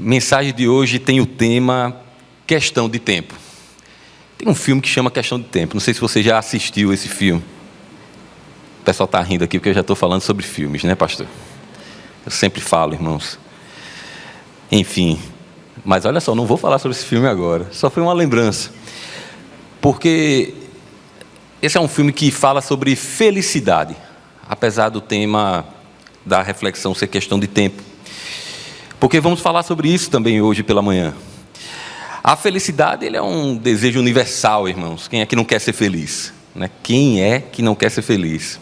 mensagem de hoje tem o tema Questão de Tempo. Tem um filme que chama Questão de Tempo. Não sei se você já assistiu esse filme. O pessoal está rindo aqui porque eu já estou falando sobre filmes, né, pastor? Eu sempre falo, irmãos. Enfim, mas olha só, não vou falar sobre esse filme agora. Só foi uma lembrança. Porque esse é um filme que fala sobre felicidade, apesar do tema da reflexão ser questão de tempo. Porque vamos falar sobre isso também hoje pela manhã. A felicidade ele é um desejo universal, irmãos. Quem é que não quer ser feliz? Né? Quem é que não quer ser feliz?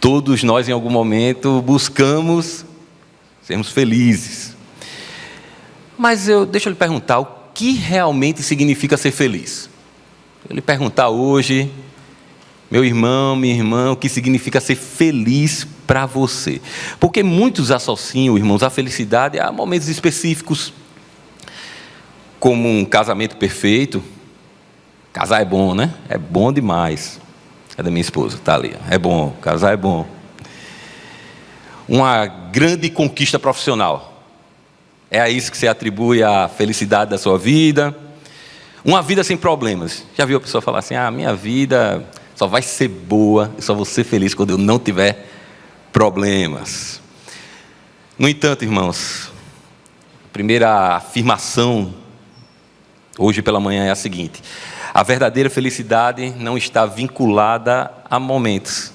Todos nós, em algum momento, buscamos sermos felizes. Mas deixa eu lhe perguntar, o que realmente significa ser feliz? Eu lhe perguntar hoje, meu irmão, minha irmã, o que significa ser feliz para você? Porque muitos associam, irmãos, a felicidade a momentos específicos, como um casamento perfeito. Casar é bom, né? É bom demais. É da minha esposa, está ali. É bom, casar é bom. Uma grande conquista profissional. É a isso que você atribui a felicidade da sua vida. Uma vida sem problemas. Já viu a pessoa falar assim, minha vida só vai ser boa, eu só vou ser feliz quando eu não tiver problemas. No entanto, irmãos, a primeira afirmação hoje pela manhã é a seguinte: a verdadeira felicidade não está vinculada a momentos,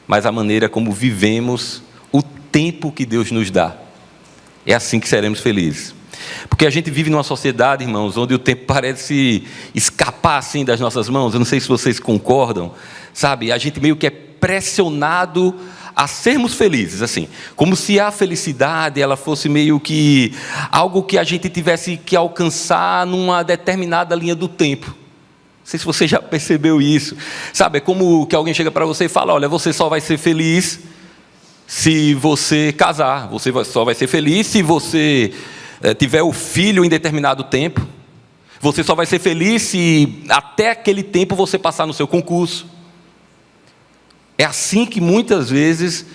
mas à maneira como vivemos o tempo que Deus nos dá. É assim que seremos felizes. Porque a gente vive numa sociedade, irmãos, onde o tempo parece escapar assim das nossas mãos. Eu não sei se vocês concordam, sabe? A gente meio que é pressionado a sermos felizes, assim, como se a felicidade ela fosse meio que algo que a gente tivesse que alcançar numa determinada linha do tempo. Não sei se você já percebeu isso, sabe? É como que alguém chega para você e fala: olha, você só vai ser feliz se você casar, você só vai ser feliz se você tiver o filho em determinado tempo, você só vai ser feliz se até aquele tempo você passar no seu concurso. É assim que muitas vezes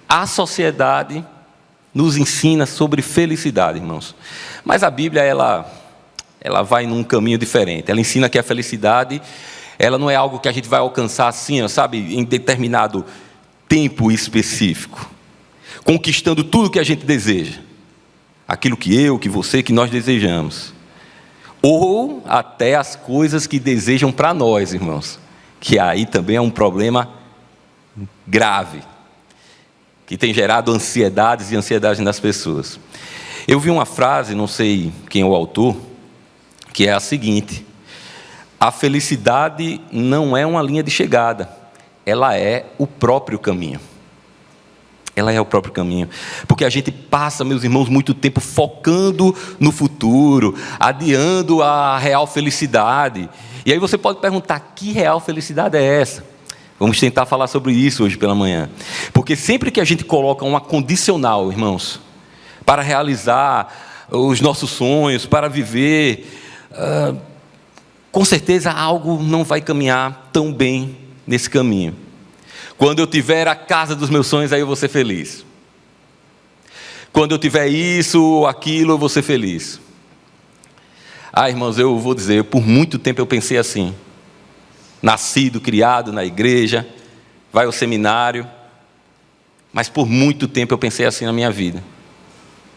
a sociedade nos ensina sobre felicidade, irmãos. Mas a Bíblia, ela vai num caminho diferente. Ela ensina que a felicidade, ela não é algo que a gente vai alcançar assim, sabe, em determinado tempo específico, conquistando tudo que a gente deseja, aquilo que você, que nós desejamos, ou até as coisas que desejam para nós, irmãos, que aí também é um problema grave, que tem gerado ansiedades e ansiedade nas pessoas. Eu vi uma frase, não sei quem é o autor, que é a seguinte: a felicidade não é uma linha de chegada, ela é o próprio caminho. Ela é o próprio caminho. Porque a gente passa, meus irmãos, muito tempo focando no futuro, adiando a real felicidade. E aí você pode perguntar: que real felicidade é essa? Vamos tentar falar sobre isso hoje pela manhã. Porque sempre que a gente coloca uma condicional, irmãos, para realizar os nossos sonhos, para viver, com certeza algo não vai caminhar tão bem nesse caminho. Quando eu tiver a casa dos meus sonhos, aí eu vou ser feliz. Quando eu tiver isso ou aquilo, eu vou ser feliz. Irmãos, eu vou dizer, por muito tempo eu pensei assim. Nascido, criado na igreja, vai ao seminário, mas por muito tempo eu pensei assim na minha vida,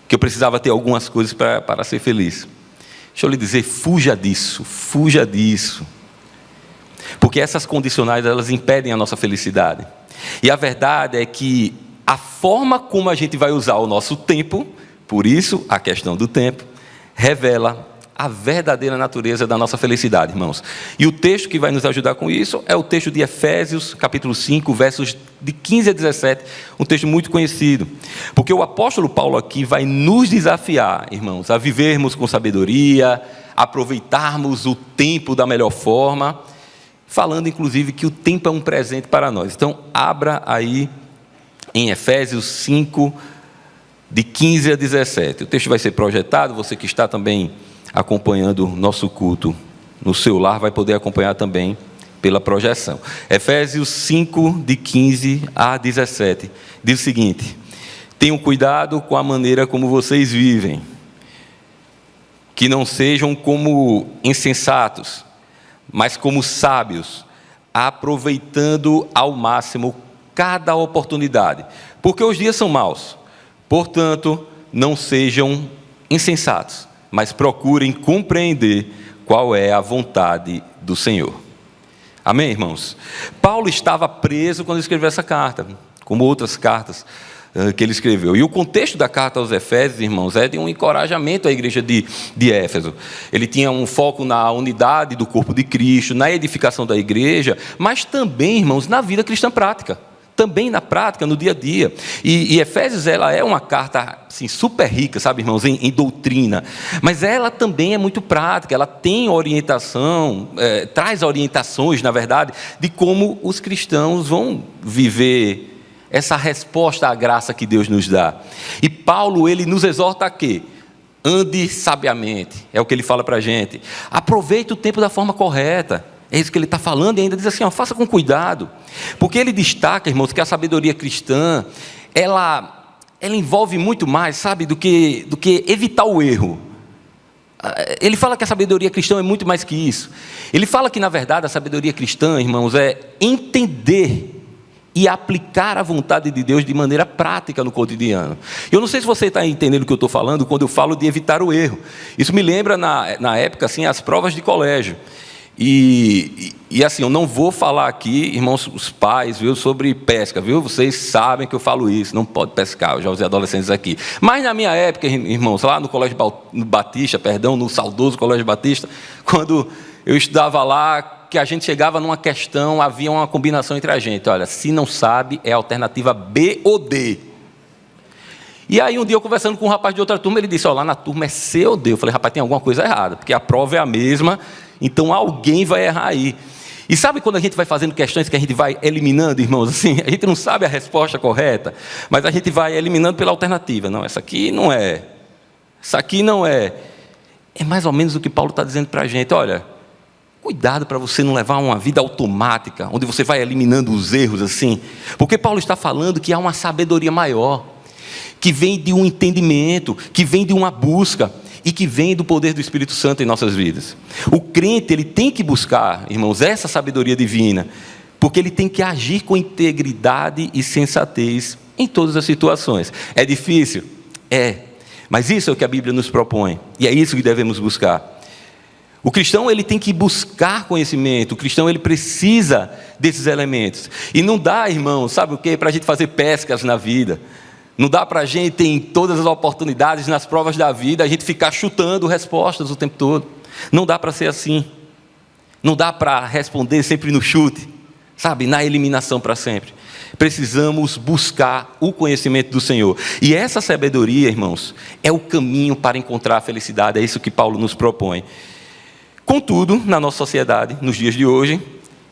que eu precisava ter algumas coisas para ser feliz. Deixa eu lhe dizer, fuja disso, porque essas condicionais, elas impedem a nossa felicidade. E a verdade é que a forma como a gente vai usar o nosso tempo, por isso a questão do tempo, revela a verdadeira natureza da nossa felicidade, irmãos. E o texto que vai nos ajudar com isso é o texto de Efésios, capítulo 5, versos de 15 a 17, um texto muito conhecido. Porque o apóstolo Paulo aqui vai nos desafiar, irmãos, a vivermos com sabedoria, aproveitarmos o tempo da melhor forma, falando inclusive que o tempo é um presente para nós. Então, abra aí em Efésios 5, de 15 a 17. O texto vai ser projetado, você que está também acompanhando o nosso culto no seu lar vai poder acompanhar também pela projeção. Efésios 5, de 15 a 17, diz o seguinte: tenham cuidado com a maneira como vocês vivem. que não sejam como insensatos, mas como sábios, aproveitando ao máximo cada oportunidade, porque os dias são maus. Portanto, não sejam insensatos, mas procurem compreender qual é a vontade do Senhor. Amém, irmãos? Paulo estava preso quando escreveu essa carta, como outras cartas que ele escreveu. E o contexto da carta aos Efésios, irmãos, é de um encorajamento à igreja de Éfeso. Ele tinha um foco na unidade do corpo de Cristo, na edificação da igreja, mas também, irmãos, na vida cristã prática. Também na prática, no dia a dia. E Efésios, ela é uma carta assim, super rica, sabe, irmãos, em doutrina. Mas ela também é muito prática, ela tem orientação, traz orientações, na verdade, de como os cristãos vão viver essa resposta à graça que Deus nos dá. E Paulo, ele nos exorta a quê? Ande sabiamente, é o que ele fala para a gente. Aproveite o tempo da forma correta. É isso que ele está falando, e ainda diz assim, faça com cuidado. Porque ele destaca, irmãos, que a sabedoria cristã, ela envolve muito mais, sabe, do que evitar o erro. Ele fala que a sabedoria cristã é muito mais que isso. Ele fala que, na verdade, a sabedoria cristã, irmãos, é entender e aplicar a vontade de Deus de maneira prática no cotidiano. Eu não sei se você está entendendo o que eu estou falando quando eu falo de evitar o erro. Isso me lembra, na época, assim, as provas de colégio. E assim, eu não vou falar aqui, irmãos, os pais, viu, sobre pesca, viu? Vocês sabem que eu falo isso, não pode pescar, eu já usei adolescentes aqui. Mas na minha época, irmãos, lá no Colégio Batista, no saudoso Colégio Batista, quando eu estudava lá, que a gente chegava numa questão, havia uma combinação entre a gente. Olha, se não sabe, é a alternativa B ou D. E aí um dia eu conversando com um rapaz de outra turma, ele disse, lá na turma é C ou D. Eu falei, rapaz, tem alguma coisa errada, porque a prova é a mesma, então alguém vai errar aí. E sabe quando a gente vai fazendo questões que a gente vai eliminando, irmãos, assim, a gente não sabe a resposta correta, mas a gente vai eliminando pela alternativa. Não, essa aqui não é. Essa aqui não é. É mais ou menos o que Paulo está dizendo para a gente. Olha, cuidado para você não levar uma vida automática, onde você vai eliminando os erros assim. Porque Paulo está falando que há uma sabedoria maior, que vem de um entendimento, que vem de uma busca, e que vem do poder do Espírito Santo em nossas vidas. O crente, ele tem que buscar, irmãos, essa sabedoria divina, porque ele tem que agir com integridade e sensatez em todas as situações. É difícil? É. Mas isso é o que a Bíblia nos propõe, e é isso que devemos buscar. O cristão, ele tem que buscar conhecimento, o cristão, ele precisa desses elementos. E não dá, irmão, sabe o quê? Para a gente fazer pescas na vida. Não dá para a gente, em todas as oportunidades, nas provas da vida, a gente ficar chutando respostas o tempo todo. Não dá para ser assim. Não dá para responder sempre no chute, sabe? Na eliminação para sempre. Precisamos buscar o conhecimento do Senhor. E essa sabedoria, irmãos, é o caminho para encontrar a felicidade. É isso que Paulo nos propõe. Contudo, na nossa sociedade, nos dias de hoje,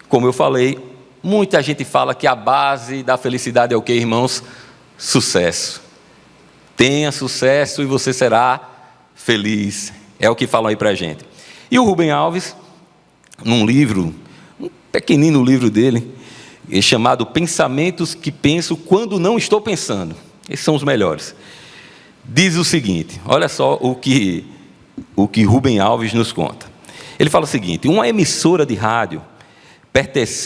como eu falei, muita gente fala que a base da felicidade é o quê, irmãos? Sucesso. Tenha sucesso e você será feliz. É o que falam aí pra gente. E o Rubem Alves, num livro, um pequenino livro dele, chamado Pensamentos que Penso Quando Não Estou Pensando. Esses são os melhores. Diz o seguinte, olha só o que Rubem Alves nos conta. Ele fala o seguinte, uma emissora de rádio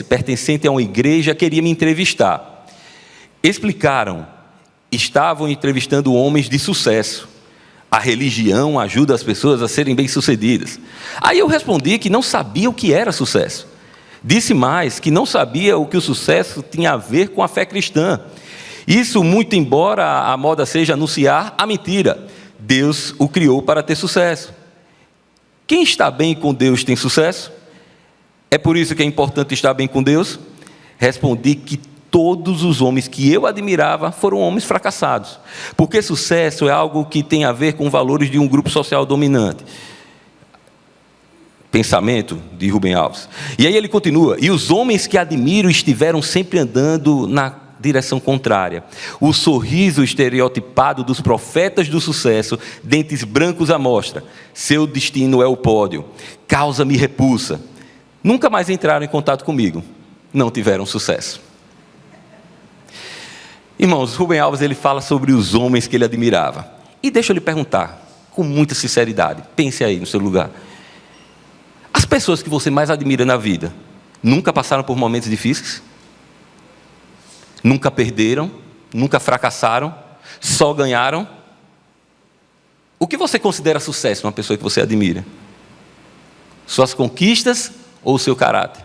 pertencente a uma igreja queria me entrevistar. Estavam entrevistando homens de sucesso. A religião ajuda as pessoas a serem bem-sucedidas. Aí eu respondi que não sabia o que era sucesso. Disse mais que não sabia o que o sucesso tinha a ver com a fé cristã. Isso muito embora a moda seja anunciar a mentira. Deus o criou para ter sucesso. Quem está bem com Deus tem sucesso? É por isso que é importante estar bem com Deus? Respondi que todos os homens que eu admirava foram homens fracassados. Porque sucesso é algo que tem a ver com valores de um grupo social dominante. Pensamento de Rubem Alves. E aí ele continua, e os homens que admiro estiveram sempre andando na direção contrária. O sorriso estereotipado dos profetas do sucesso, dentes brancos à mostra. Seu destino é o pódio. Causa-me repulsa. Nunca mais entraram em contato comigo. Não tiveram sucesso. Irmãos, Rubem Alves, ele fala sobre os homens que ele admirava. E deixa eu lhe perguntar, com muita sinceridade, pense aí no seu lugar. As pessoas que você mais admira na vida, nunca passaram por momentos difíceis? Nunca perderam? Nunca fracassaram? Só ganharam? O que você considera sucesso numa pessoa que você admira? Suas conquistas ou o seu caráter?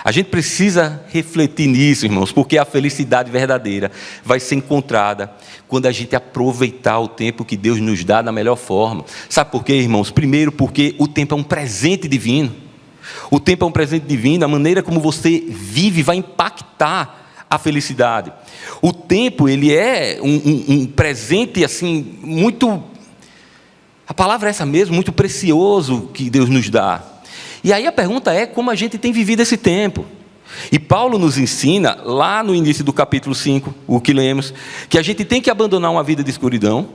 A gente precisa refletir nisso, irmãos, porque a felicidade verdadeira vai ser encontrada quando a gente aproveitar o tempo que Deus nos dá da melhor forma. Sabe por quê, irmãos? Primeiro, porque o tempo é um presente divino. O tempo é um presente divino, a maneira como você vive vai impactar a felicidade. O tempo, ele é um presente, assim, muito... A palavra é essa mesmo, muito precioso que Deus nos dá. E aí a pergunta é como a gente tem vivido esse tempo. E Paulo nos ensina, lá no início do capítulo 5, o que lemos, que a gente tem que abandonar uma vida de escuridão,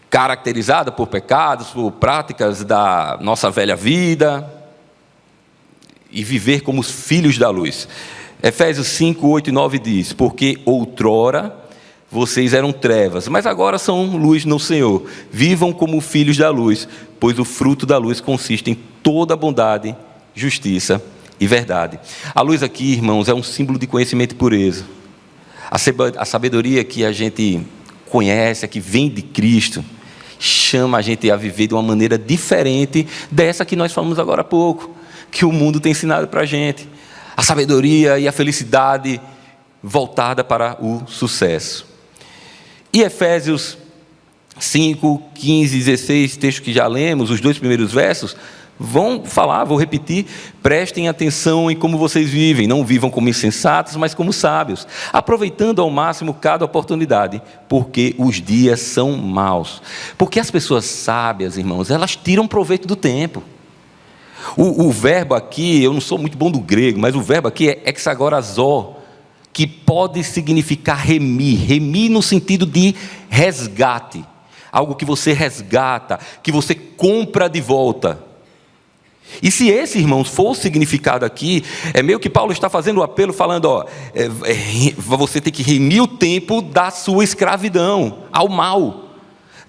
caracterizada por pecados, por práticas da nossa velha vida, e viver como os filhos da luz. Efésios 5, 8 e 9 diz: porque outrora vocês eram trevas, mas agora são luz no Senhor. Vivam como filhos da luz, pois o fruto da luz consiste em toda bondade, justiça e verdade. A luz aqui, irmãos, é um símbolo de conhecimento e pureza. A sabedoria que a gente conhece, que vem de Cristo, chama a gente a viver de uma maneira diferente dessa que nós falamos agora há pouco, que o mundo tem ensinado para a gente. A sabedoria e a felicidade voltada para o sucesso. E Efésios 5, 15 e 16, texto que já lemos, os 2 primeiros versos, vão falar, vou repetir: prestem atenção em como vocês vivem, não vivam como insensatos, mas como sábios, aproveitando ao máximo cada oportunidade, porque os dias são maus. Porque as pessoas sábias, irmãos, elas tiram proveito do tempo. O verbo aqui, eu não sou muito bom do grego, mas o verbo aqui é hexagorazó, que pode significar remir no sentido de resgate, algo que você resgata, que você compra de volta. E se esse, irmãos, for o significado aqui, é meio que Paulo está fazendo o apelo, falando, você tem que remir o tempo da sua escravidão, ao mal,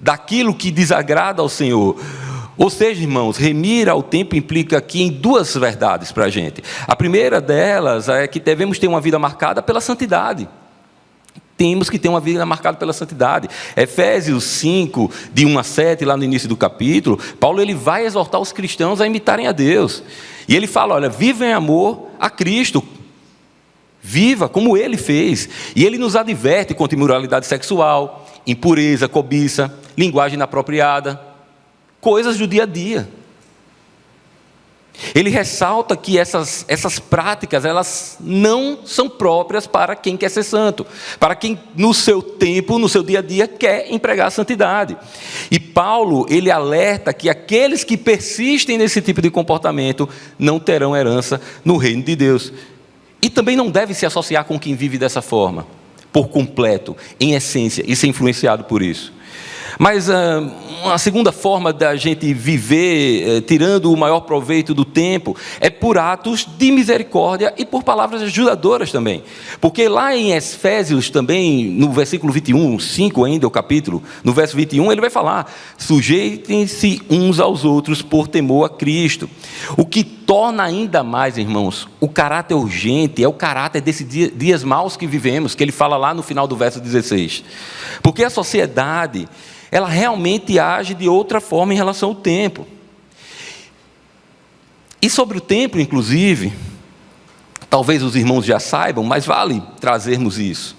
daquilo que desagrada ao Senhor. Ou seja, irmãos, remir ao tempo implica aqui em 2 verdades para a gente. A primeira delas é que devemos ter uma vida marcada pela santidade. Temos que ter uma vida marcada pela santidade. Efésios 5, de 1 a 7, lá no início do capítulo, Paulo ele vai exortar os cristãos a imitarem a Deus. E ele fala, olha, viva em amor a Cristo. Viva como Ele fez. E Ele nos adverte contra imoralidade sexual, impureza, cobiça, linguagem inapropriada, coisas do dia a dia. Ele ressalta que essas práticas, elas não são próprias para quem quer ser santo, para quem no seu tempo, no seu dia a dia, quer empregar a santidade. E Paulo, ele alerta que aqueles que persistem nesse tipo de comportamento não terão herança no reino de Deus. E também não deve se associar com quem vive dessa forma, por completo, em essência, e ser influenciado por isso. Mas uma segunda forma da gente viver, tirando o maior proveito do tempo, é por atos de misericórdia e por palavras ajudadoras também. Porque lá em Efésios também, no versículo 21, 5 ainda, o capítulo, no verso 21, ele vai falar: sujeitem-se uns aos outros por temor a Cristo. O que torna ainda mais, irmãos, o caráter urgente é o caráter desses dias maus que vivemos, que ele fala lá no final do verso 16. Porque a sociedade, ela realmente age de outra forma em relação ao tempo. E sobre o tempo, inclusive, talvez os irmãos já saibam, mas vale trazermos isso.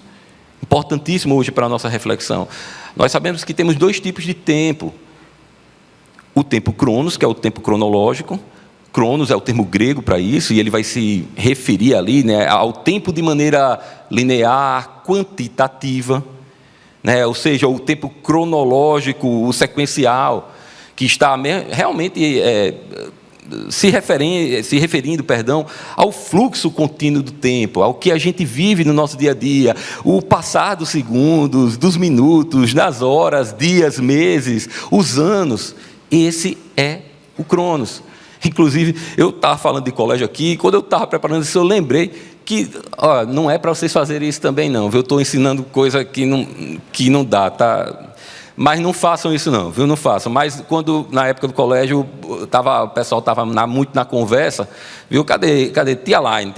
Importantíssimo hoje para a nossa reflexão. Nós sabemos que temos 2 tipos de tempo. O tempo cronos, que é o tempo cronológico. Cronos é o termo grego para isso, e ele vai se referir ali, né, ao tempo de maneira linear, quantitativa. Ou seja, o tempo cronológico, o sequencial, que está realmente se referindo ao fluxo contínuo do tempo, ao que a gente vive no nosso dia a dia, o passar dos segundos, dos minutos, das horas, dias, meses, os anos. Esse é o Cronos. Inclusive, eu estava falando de colégio aqui, e quando eu estava preparando isso, eu lembrei que não é para vocês fazerem isso também não, eu estou ensinando coisa que não dá, tá? Mas não façam isso não, viu? Não façam. Mas quando, na época do colégio, o pessoal estava muito na conversa, viu? Cadê Tia Laine,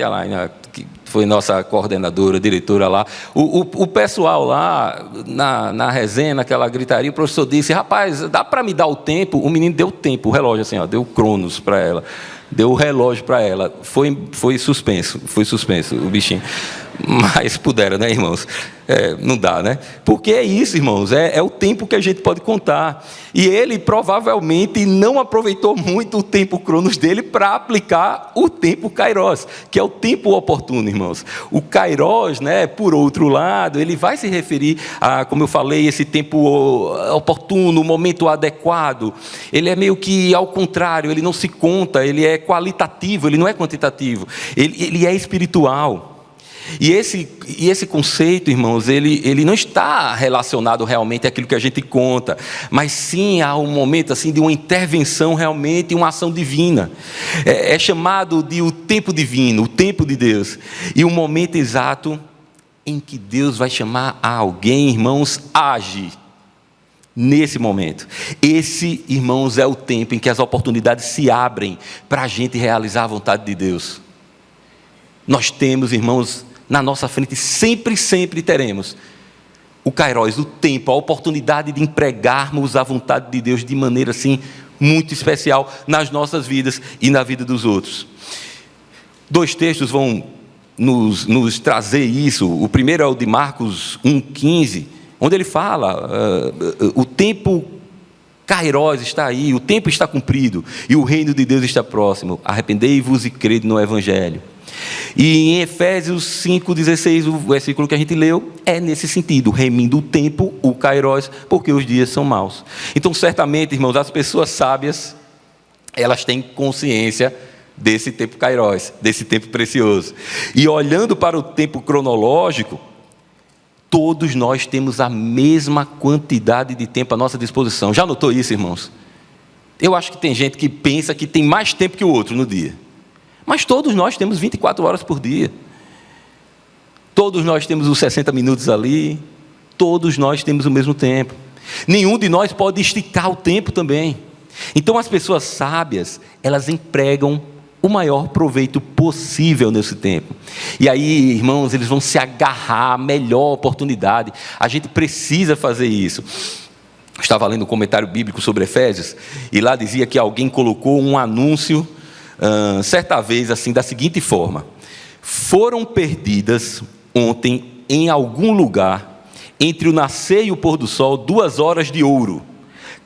que foi nossa coordenadora, diretora lá. O pessoal lá, na resenha, naquela gritaria, o professor disse, rapaz, dá para me dar o tempo? O menino deu tempo, o relógio assim, ó, deu o Cronos para ela. Deu o relógio para ela. Foi suspenso o bichinho. Mas puderam, né, irmãos? Não dá, né? Porque é isso, irmãos, é o tempo que a gente pode contar. E ele provavelmente não aproveitou muito o tempo Cronos dele para aplicar o tempo Kairos, que é o tempo oportuno, irmãos. O Kairos, né, por outro lado, ele vai se referir a, como eu falei, esse tempo oportuno, o momento adequado. Ele é meio que ao contrário, ele não se conta, ele é qualitativo, ele não é quantitativo, ele é espiritual. E esse conceito, irmãos, ele não está relacionado realmente àquilo que a gente conta, mas sim a um momento assim, de uma intervenção realmente, uma ação divina. É chamado de o tempo divino, o tempo de Deus. E o momento exato em que Deus vai chamar a alguém, irmãos, a agir. Nesse momento. Esse, irmãos, é o tempo em que as oportunidades se abrem para a gente realizar a vontade de Deus. Nós temos, irmãos, na nossa frente, sempre teremos o Kairos, o tempo, a oportunidade de empregarmos a vontade de Deus de maneira assim, muito especial nas nossas vidas e na vida dos outros. 2 textos vão nos trazer isso. O primeiro é o de Marcos 1,15, onde ele fala, o tempo Kairos está aí, o tempo está cumprido e o reino de Deus está próximo. Arrependei-vos e crede no Evangelho. E em Efésios 5,16, o versículo que a gente leu, é nesse sentido, remindo o tempo, o Kairos, porque os dias são maus. Então, certamente, irmãos, as pessoas sábias, elas têm consciência desse tempo Kairos, desse tempo precioso. E olhando para o tempo cronológico, todos nós temos a mesma quantidade de tempo à nossa disposição. Já notou isso, irmãos? Eu acho que tem gente que pensa que tem mais tempo que o outro no dia. Mas todos nós temos 24 horas por dia. Todos nós temos os 60 minutos ali. Todos nós temos o mesmo tempo. Nenhum de nós pode esticar o tempo também. Então as pessoas sábias, elas empregam o maior proveito possível nesse tempo. E aí, irmãos, eles vão se agarrar à melhor oportunidade. A gente precisa fazer isso. Eu estava lendo um comentário bíblico sobre Efésios, e lá dizia que alguém colocou um anúncio certa vez assim, da seguinte forma: foram perdidas ontem em algum lugar entre o nascer e o pôr do sol 2 horas de ouro,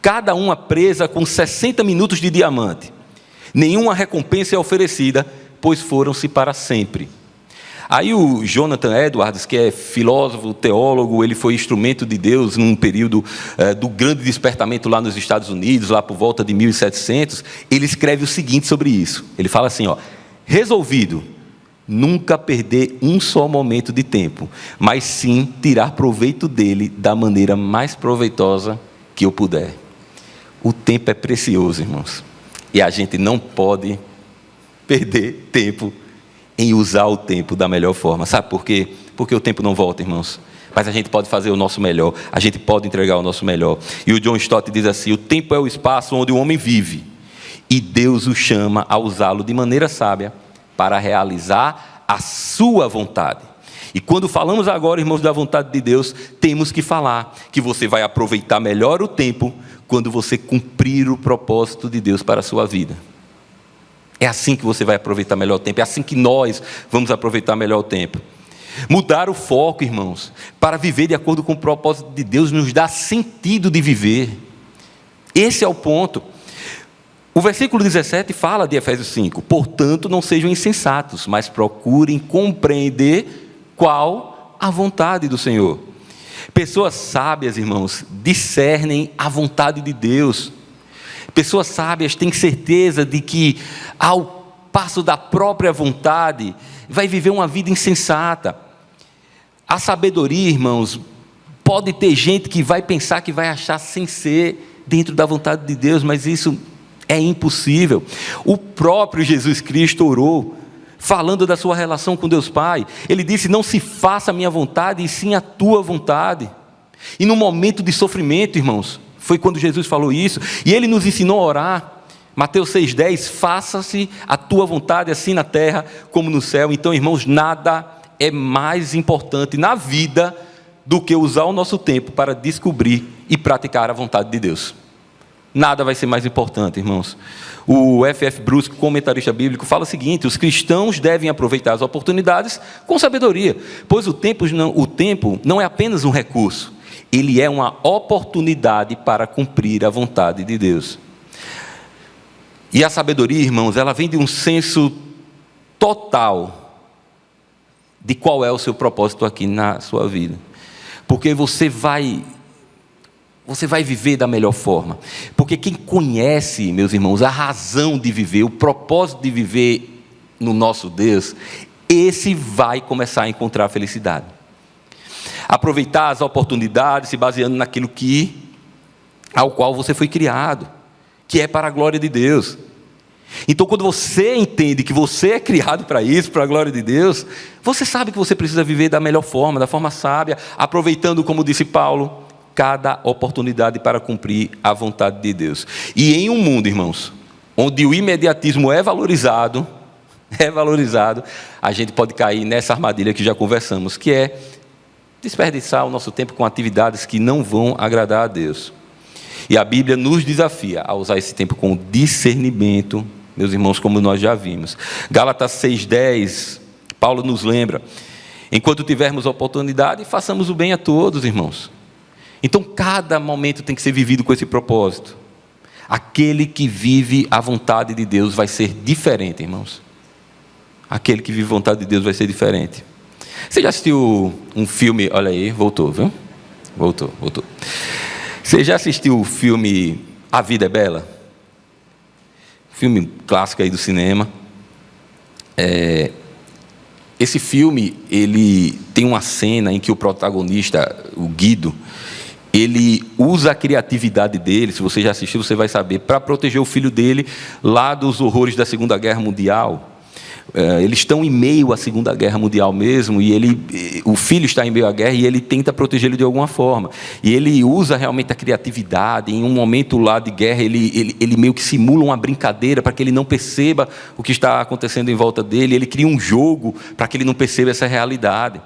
cada uma presa com 60 minutos de diamante. Nenhuma recompensa é oferecida, pois foram-se para sempre. Aí o Jonathan Edwards, que é filósofo, teólogo, ele foi instrumento de Deus num período do grande despertamento lá nos Estados Unidos, lá por volta de 1700, ele escreve o seguinte sobre isso. Ele fala assim, resolvido, nunca perder um só momento de tempo, mas sim tirar proveito dele da maneira mais proveitosa que eu puder. O tempo é precioso, irmãos, e a gente não pode perder tempo em usar o tempo da melhor forma. Sabe por quê? Porque o tempo não volta, irmãos. Mas a gente pode fazer o nosso melhor. A gente pode entregar o nosso melhor. E o John Stott diz assim: o tempo é o espaço onde o homem vive. E Deus o chama a usá-lo de maneira sábia para realizar a sua vontade. E quando falamos agora, irmãos, da vontade de Deus, temos que falar que você vai aproveitar melhor o tempo quando você cumprir o propósito de Deus para a sua vida. É assim que você vai aproveitar melhor o tempo. É assim que nós vamos aproveitar melhor o tempo. Mudar o foco, irmãos, para viver de acordo com o propósito de Deus, nos dá sentido de viver. Esse é o ponto. O versículo 17 fala de Efésios 5. Portanto, não sejam insensatos, mas procurem compreender qual a vontade do Senhor. Pessoas sábias, irmãos, discernem a vontade de Deus. Pessoas sábias têm certeza de que, ao passo da própria vontade, vai viver uma vida insensata. A sabedoria, irmãos, pode ter gente que vai pensar que vai achar sem ser dentro da vontade de Deus, mas isso é impossível. O próprio Jesus Cristo orou, falando da sua relação com Deus Pai. Ele disse: não se faça a minha vontade, e sim a tua vontade. E no momento de sofrimento, irmãos, foi quando Jesus falou isso, e Ele nos ensinou a orar. Mateus 6,10, faça-se a tua vontade, assim na terra como no céu. Então, irmãos, nada é mais importante na vida do que usar o nosso tempo para descobrir e praticar a vontade de Deus. Nada vai ser mais importante, irmãos. O F.F. Bruce, comentarista bíblico, fala o seguinte: os cristãos devem aproveitar as oportunidades com sabedoria, pois o tempo não é apenas um recurso, ele é uma oportunidade para cumprir a vontade de Deus. E a sabedoria, irmãos, ela vem de um senso total de qual é o seu propósito aqui na sua vida. Porque você vai viver da melhor forma. Porque quem conhece, meus irmãos, a razão de viver, o propósito de viver no nosso Deus, esse vai começar a encontrar a felicidade. Aproveitar as oportunidades se baseando naquilo ao qual você foi criado, que é para a glória de Deus. Então, quando você entende que você é criado para isso, para a glória de Deus, você sabe que você precisa viver da melhor forma, da forma sábia, aproveitando, como disse Paulo, cada oportunidade para cumprir a vontade de Deus. E em um mundo, irmãos, onde o imediatismo é valorizado, a gente pode cair nessa armadilha que já conversamos, que é desperdiçar o nosso tempo com atividades que não vão agradar a Deus. E a Bíblia nos desafia a usar esse tempo com discernimento, meus irmãos, como nós já vimos. Gálatas 6,10, Paulo nos lembra: enquanto tivermos oportunidade, façamos o bem a todos, irmãos. Então, cada momento tem que ser vivido com esse propósito. Aquele que vive a vontade de Deus vai ser diferente, irmãos. Aquele que vive a vontade de Deus vai ser diferente. Você já assistiu um filme? Olha aí, voltou, viu? Voltou. Você já assistiu o filme A Vida é Bela? Filme clássico aí do cinema. Esse filme, ele tem uma cena em que o protagonista, o Guido, ele usa a criatividade dele, se você já assistiu, você vai saber, para proteger o filho dele lá dos horrores da Segunda Guerra Mundial. Eles estão em meio à Segunda Guerra Mundial mesmo, e o filho está em meio à guerra, e ele tenta protegê-lo de alguma forma. E ele usa realmente a criatividade. Em um momento lá de guerra, ele meio que simula uma brincadeira para que ele não perceba o que está acontecendo em volta dele. Ele cria um jogo para que ele não perceba essa realidade.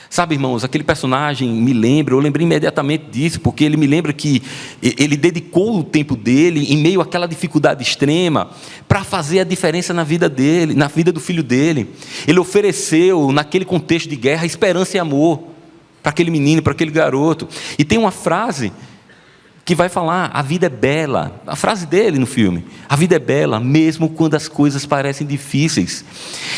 Sabe, irmãos, aquele personagem eu lembrei imediatamente disso, porque ele me lembra que ele dedicou o tempo dele, em meio àquela dificuldade extrema, para fazer a diferença na vida dele, na vida do filho dele. Ele ofereceu, naquele contexto de guerra, esperança e amor para aquele menino, para aquele garoto. E tem uma frase que vai falar: a vida é bela. A frase dele no filme: a vida é bela, mesmo quando as coisas parecem difíceis.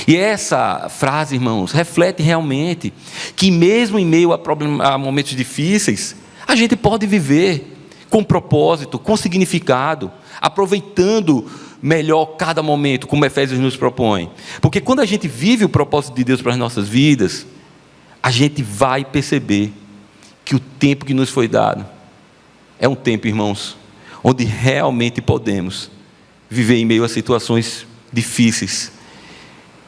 E essa frase, irmãos, reflete realmente que mesmo em meio a momentos difíceis, a gente pode viver com propósito, com significado, aproveitando melhor cada momento, como Efésios nos propõe. Porque quando a gente vive o propósito de Deus para as nossas vidas, a gente vai perceber que o tempo que nos foi dado é um tempo, irmãos, onde realmente podemos viver em meio a situações difíceis.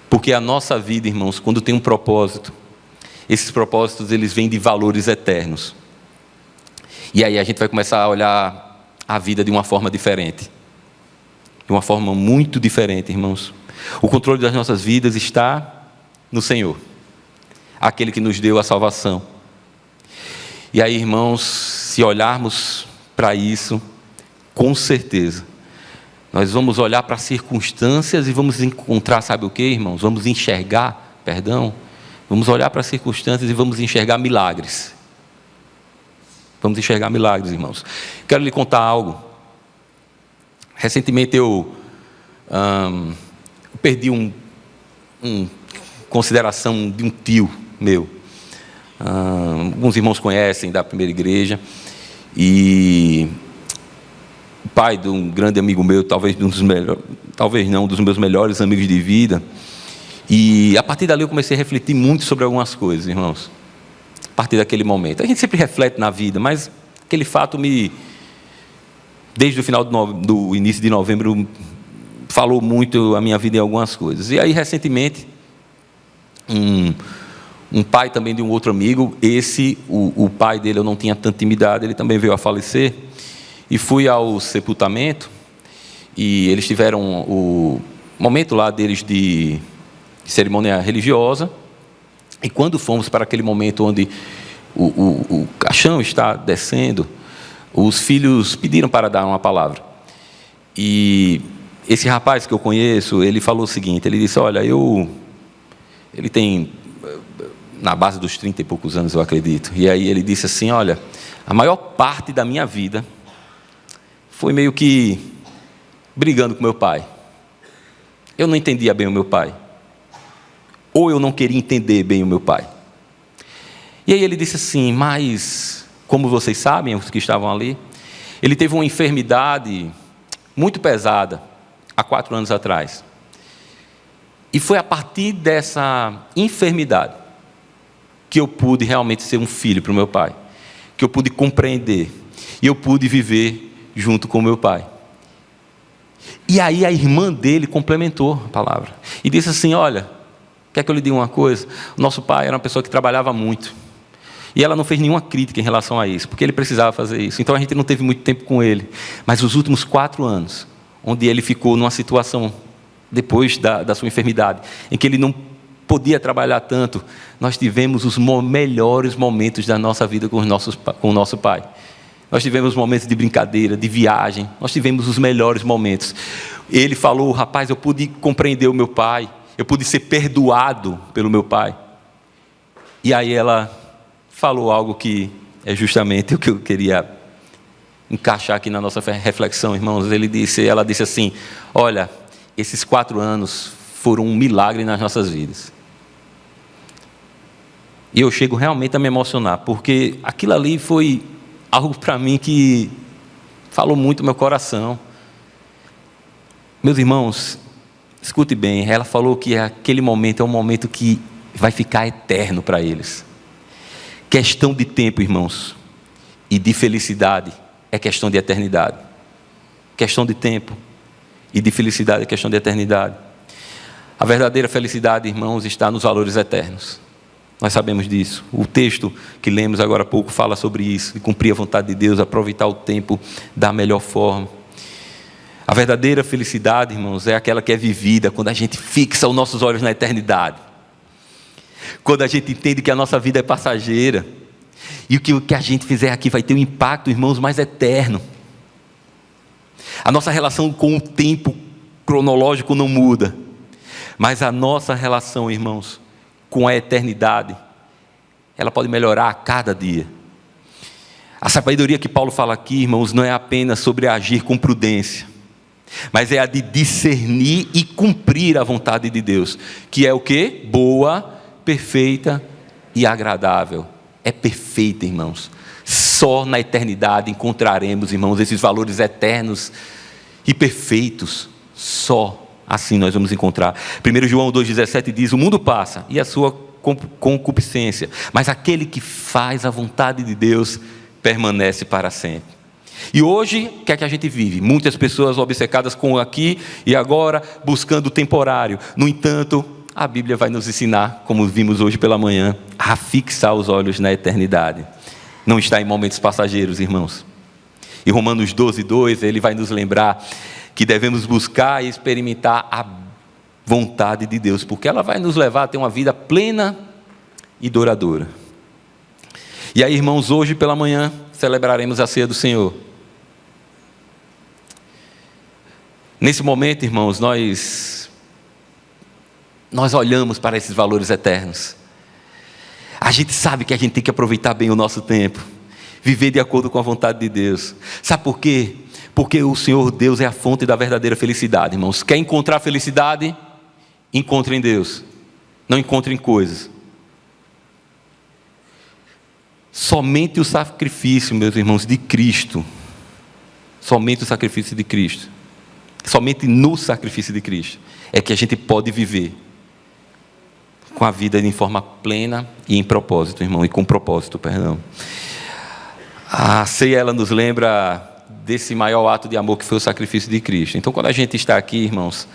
Porque a nossa vida, irmãos, quando tem um propósito, esses propósitos, eles vêm de valores eternos. E aí a gente vai começar a olhar a vida de uma forma diferente. De uma forma muito diferente, irmãos. O controle das nossas vidas está no Senhor, aquele que nos deu a salvação. E aí, irmãos, se olharmos para isso, com certeza, nós vamos olhar para as circunstâncias e vamos encontrar, sabe o que, irmãos? Vamos olhar para as circunstâncias e vamos enxergar milagres. Vamos enxergar milagres, irmãos. Quero lhe contar algo. Recentemente eu perdi consideração de um tio meu. Alguns irmãos conhecem da primeira igreja, e o pai de um grande amigo meu, talvez um dos meus melhores amigos de vida. E a partir dali eu comecei a refletir muito sobre algumas coisas, irmãos. A partir daquele momento, a gente sempre reflete na vida, mas aquele fato desde o final do início de novembro, falou muito a minha vida em algumas coisas. E aí recentemente um pai também de um outro amigo. O pai dele eu não tinha tanta intimidade, ele também veio a falecer. E fui ao sepultamento, e eles tiveram o momento lá deles de cerimônia religiosa. E quando fomos para aquele momento onde o caixão está descendo, os filhos pediram para dar uma palavra. E esse rapaz que eu conheço, ele falou o seguinte, ele disse, olha, ele tem na base dos 30 e poucos anos, eu acredito. E aí ele disse assim, olha, a maior parte da minha vida foi meio que brigando com meu pai. Eu não entendia bem o meu pai. Ou eu não queria entender bem o meu pai. E aí ele disse assim, mas, como vocês sabem, os que estavam ali, ele teve uma enfermidade muito pesada, há 4 anos atrás. E foi a partir dessa enfermidade que eu pude realmente ser um filho para o meu pai. Que eu pude compreender. E eu pude viver junto com o meu pai. E aí a irmã dele complementou a palavra. E disse assim, olha, quer que eu lhe diga uma coisa? O nosso pai era uma pessoa que trabalhava muito. E ela não fez nenhuma crítica em relação a isso, porque ele precisava fazer isso. Então a gente não teve muito tempo com ele. Mas os últimos 4 anos, onde ele ficou numa situação, depois da sua enfermidade, em que ele não podia trabalhar tanto, nós tivemos os melhores momentos da nossa vida com o nosso pai. Nós tivemos momentos de brincadeira, de viagem, nós tivemos os melhores momentos. Ele falou, rapaz, eu pude compreender o meu pai, eu pude ser perdoado pelo meu pai. E aí ela falou algo que é justamente o que eu queria encaixar aqui na nossa reflexão, irmãos. Ela disse assim, olha, esses 4 anos foram um milagre nas nossas vidas. E eu chego realmente a me emocionar, porque aquilo ali foi algo para mim que falou muito no meu coração. Meus irmãos, escute bem, ela falou que aquele momento é um momento que vai ficar eterno para eles. Questão de tempo, irmãos, e de felicidade é questão de eternidade. Questão de tempo e de felicidade é questão de eternidade. A verdadeira felicidade, irmãos, está nos valores eternos. Nós sabemos disso. O texto que lemos agora há pouco fala sobre isso, de cumprir a vontade de Deus, aproveitar o tempo da melhor forma. A verdadeira felicidade, irmãos, é aquela que é vivida quando a gente fixa os nossos olhos na eternidade. Quando a gente entende que a nossa vida é passageira e o que a gente fizer aqui vai ter um impacto, irmãos, mais eterno. A nossa relação com o tempo cronológico não muda, mas a nossa relação, irmãos, com a eternidade, ela pode melhorar a cada dia. A sabedoria que Paulo fala aqui, irmãos, não é apenas sobre agir com prudência, mas é a de discernir e cumprir a vontade de Deus, que é o quê? Boa, perfeita e agradável. É perfeita, irmãos. Só na eternidade encontraremos, irmãos, esses valores eternos e perfeitos. Só assim nós vamos encontrar. 1 João 2,17 diz, o mundo passa e a sua concupiscência, mas aquele que faz a vontade de Deus permanece para sempre. E hoje, o que é que a gente vive? Muitas pessoas obcecadas com aqui e agora, buscando o temporário. No entanto, a Bíblia vai nos ensinar, como vimos hoje pela manhã, a fixar os olhos na eternidade. Não está em momentos passageiros, irmãos. Em Romanos 12:2, ele vai nos lembrar que devemos buscar e experimentar a vontade de Deus, porque ela vai nos levar a ter uma vida plena e duradoura. E aí, irmãos, hoje pela manhã celebraremos a ceia do Senhor. Nesse momento, irmãos, nós olhamos para esses valores eternos. A gente sabe que a gente tem que aproveitar bem o nosso tempo, viver de acordo com a vontade de Deus. Sabe por quê? Porque o Senhor Deus é a fonte da verdadeira felicidade, irmãos. Quer encontrar felicidade? Encontre em Deus, não encontre em coisas. Somente o sacrifício, meus irmãos, de Cristo, somente o sacrifício de Cristo, somente no sacrifício de Cristo, é que a gente pode viver com a vida em forma plena e em propósito, irmão, e com propósito, perdão. A ceia, ela nos lembra desse maior ato de amor que foi o sacrifício de Cristo. Então, quando a gente está aqui, irmãos,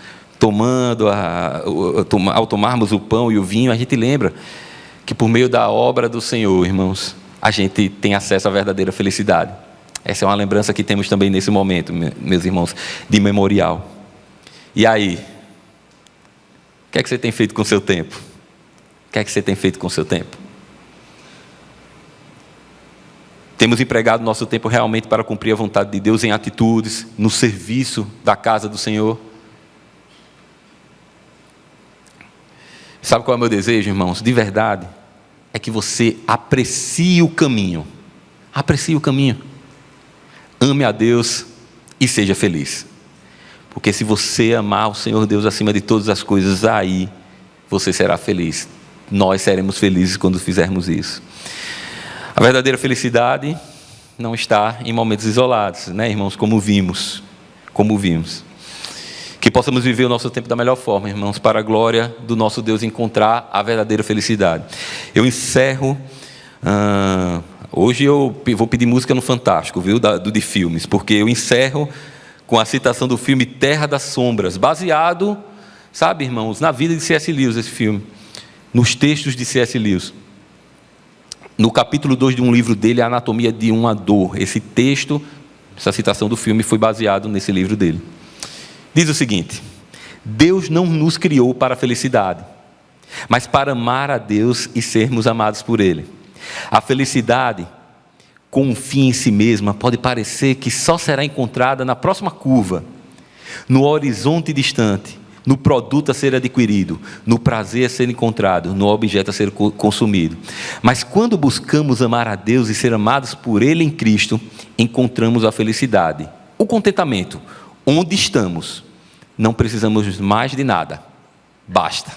ao tomarmos o pão e o vinho, a gente lembra que por meio da obra do Senhor, irmãos, a gente tem acesso à verdadeira felicidade. Essa é uma lembrança que temos também nesse momento, meus irmãos, de memorial. E aí? O que é que você tem feito com o seu tempo? O que é que você tem feito com o seu tempo? Temos empregado nosso tempo realmente para cumprir a vontade de Deus em atitudes, no serviço da casa do Senhor? Sabe qual é o meu desejo, irmãos? De verdade, é que você aprecie o caminho. Aprecie o caminho. Ame a Deus e seja feliz. Porque se você amar o Senhor Deus acima de todas as coisas, aí você será feliz. Nós seremos felizes quando fizermos isso. A verdadeira felicidade não está em momentos isolados, né, irmãos? Como vimos. Que possamos viver o nosso tempo da melhor forma, irmãos, para a glória do nosso Deus, encontrar a verdadeira felicidade. Eu encerro. Hoje eu vou pedir música no Fantástico, viu? De filmes, porque eu encerro com a citação do filme Terra das Sombras, baseado, sabe, irmãos, na vida de C.S. Lewis, esse filme, nos textos de C.S. Lewis. No capítulo 2 de um livro dele, A Anatomia de uma Dor. Esse texto, essa citação do filme foi baseado nesse livro dele. Diz o seguinte: Deus não nos criou para a felicidade, mas para amar a Deus e sermos amados por Ele. A felicidade, com um fim em si mesma, pode parecer que só será encontrada na próxima curva, no horizonte distante, no produto a ser adquirido, no prazer a ser encontrado, no objeto a ser consumido. Mas quando buscamos amar a Deus e ser amados por Ele em Cristo, encontramos a felicidade, o contentamento. Onde estamos, não precisamos mais de nada, basta.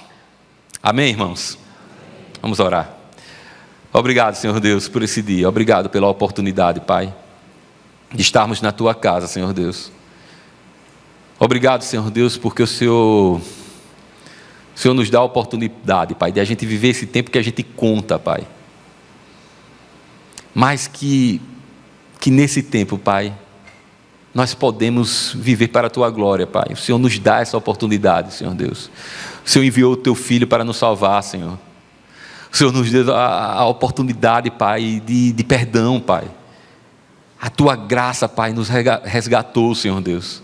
Amém, irmãos? Vamos orar. Obrigado, Senhor Deus, por esse dia. Obrigado pela oportunidade, Pai, de estarmos na Tua casa, Senhor Deus. Obrigado, Senhor Deus, porque o Senhor nos dá a oportunidade, Pai, de a gente viver esse tempo que a gente conta, Pai. Mas que nesse tempo, Pai, nós podemos viver para a Tua glória, Pai. O Senhor nos dá essa oportunidade, Senhor Deus. O Senhor enviou o Teu Filho para nos salvar, Senhor. O Senhor nos deu a oportunidade, Pai, de perdão, Pai. A Tua graça, Pai, nos resgatou, Senhor Deus.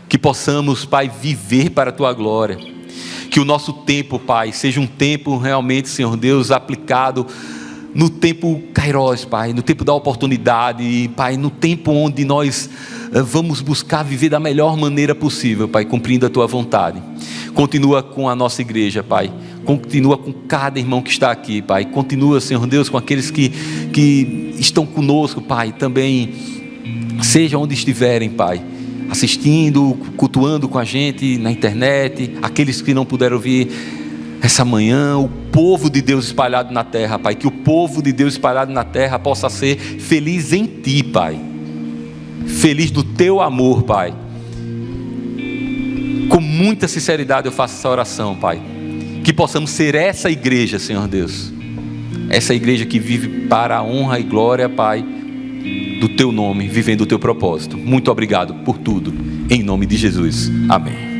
Que possamos, Pai, viver para a Tua glória. Que o nosso tempo, Pai, seja um tempo realmente, Senhor Deus, aplicado no tempo Kairos, Pai, no tempo da oportunidade, Pai, no tempo onde nós vamos buscar viver da melhor maneira possível, Pai, cumprindo a Tua vontade. Continua com a nossa igreja, Pai. Continua com cada irmão que está aqui, Pai. Continua, Senhor Deus, com aqueles que estão conosco, Pai, também, seja onde estiverem, Pai, assistindo, cultuando com a gente na internet, aqueles que não puderam vir essa manhã, o povo de Deus espalhado na terra, Pai, que o povo de Deus espalhado na terra possa ser feliz em Ti, Pai, feliz do Teu amor, Pai. Com muita sinceridade eu faço essa oração, Pai, que possamos ser essa igreja, Senhor Deus, essa igreja que vive para a honra e glória, Pai, do Teu nome, vivendo o Teu propósito. Muito obrigado por tudo, em nome de Jesus, amém.